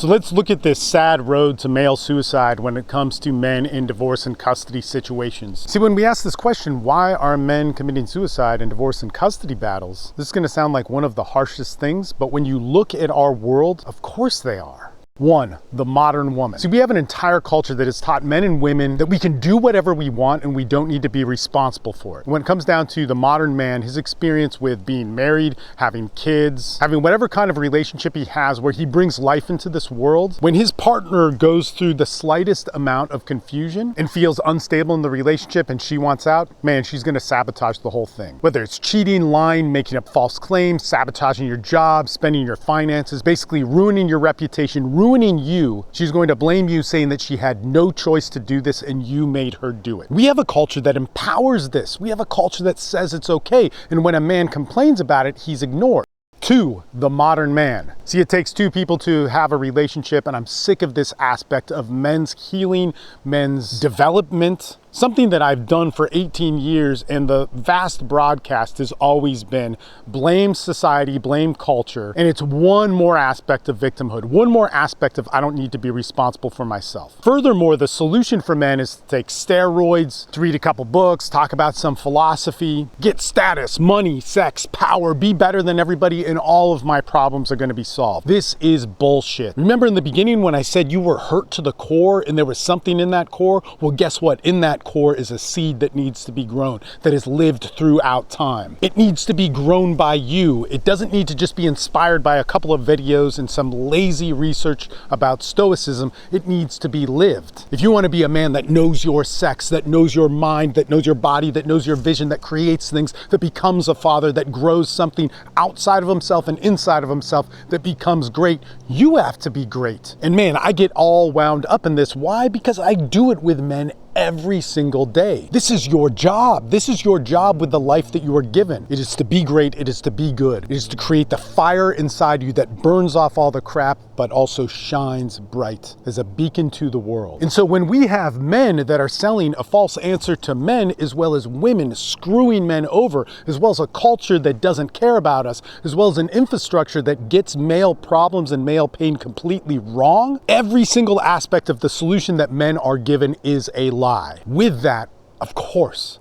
So let's look at this sad road to male suicide when it comes to men in divorce and custody situations. See, when we ask this question, why are men committing suicide in divorce and custody battles? This is going to sound like one of the harshest things, but when you look at our world, of course they are. One, the modern woman. See, we have an entire culture that has taught men and women that we can do whatever we want and we don't need to be responsible for it. When it comes down to the modern man, his experience with being married, having kids, having whatever kind of relationship he has where he brings life into this world, when his partner goes through the slightest amount of confusion and feels unstable in the relationship and she wants out, man, she's gonna sabotage the whole thing. Whether it's cheating, lying, making up false claims, sabotaging your job, spending your finances, basically ruining your reputation, ruining you, she's going to blame you, saying that she had no choice to do this and you made her do it. We have a culture that empowers this. We have a culture that says it's okay, and when a man complains about it, he's ignored. Two, the modern man. See, it takes two people to have a relationship, and I'm sick of this aspect of men's healing, men's development. Something that I've done for 18 years, and the vast broadcast has always been blame society, blame culture, and it's one more aspect of victimhood, one more aspect of I don't need to be responsible for myself. Furthermore, the solution for men is to take steroids, to read a couple books, talk about some philosophy, get status, money, sex, power, be better than everybody, and all of my problems are going to be solved. This is bullshit. Remember in the beginning when I said you were hurt to the core and there was something in that core? Well, guess what? In that core is a seed that needs to be grown, that has lived throughout time. It needs to be grown by you. It doesn't need to just be inspired by a couple of videos and some lazy research about stoicism. It needs to be lived. If you want to be a man that knows your sex, that knows your mind, that knows your body, that knows your vision, that creates things, that becomes a father, that grows something outside of himself and inside of himself, that becomes great, you have to be great. And man, I get all wound up in this. Why? Because I do it with men every single day. This is your job. This is your job with the life that you are given. It is to be great. It is to be good. It is to create the fire inside you that burns off all the crap, but also shines bright as a beacon to the world. And so when we have men that are selling a false answer to men, as well as women screwing men over, as well as a culture that doesn't care about us, as well as an infrastructure that gets male problems and male pain completely wrong, every single aspect of the solution that men are given is a lie. With that, of course,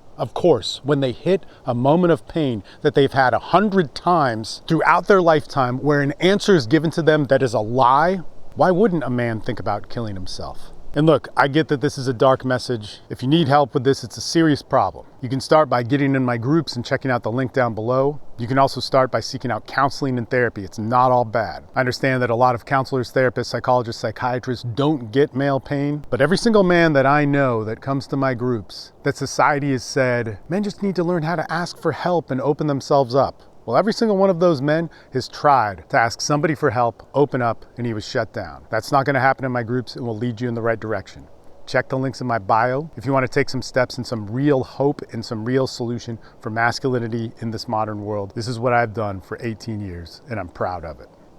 when they hit a moment of pain that they've had 100 times throughout their lifetime where an answer is given to them that is a lie, why wouldn't a man think about killing himself? And look, I get that this is a dark message. If you need help with this, it's a serious problem. You can start by getting in my groups and checking out the link down below. You can also start by seeking out counseling and therapy. It's not all bad. I understand that a lot of counselors, therapists, psychologists, psychiatrists don't get male pain, but every single man that I know that comes to my groups, that society has said, men just need to learn how to ask for help and open themselves up. Well, every single one of those men has tried to ask somebody for help, open up, and he was shut down. That's not going to happen in my groups. It will lead you in the right direction. Check the links in my bio if you want to take some steps and some real hope and some real solution for masculinity in this modern world. This is what I've done for 18 years, and I'm proud of it.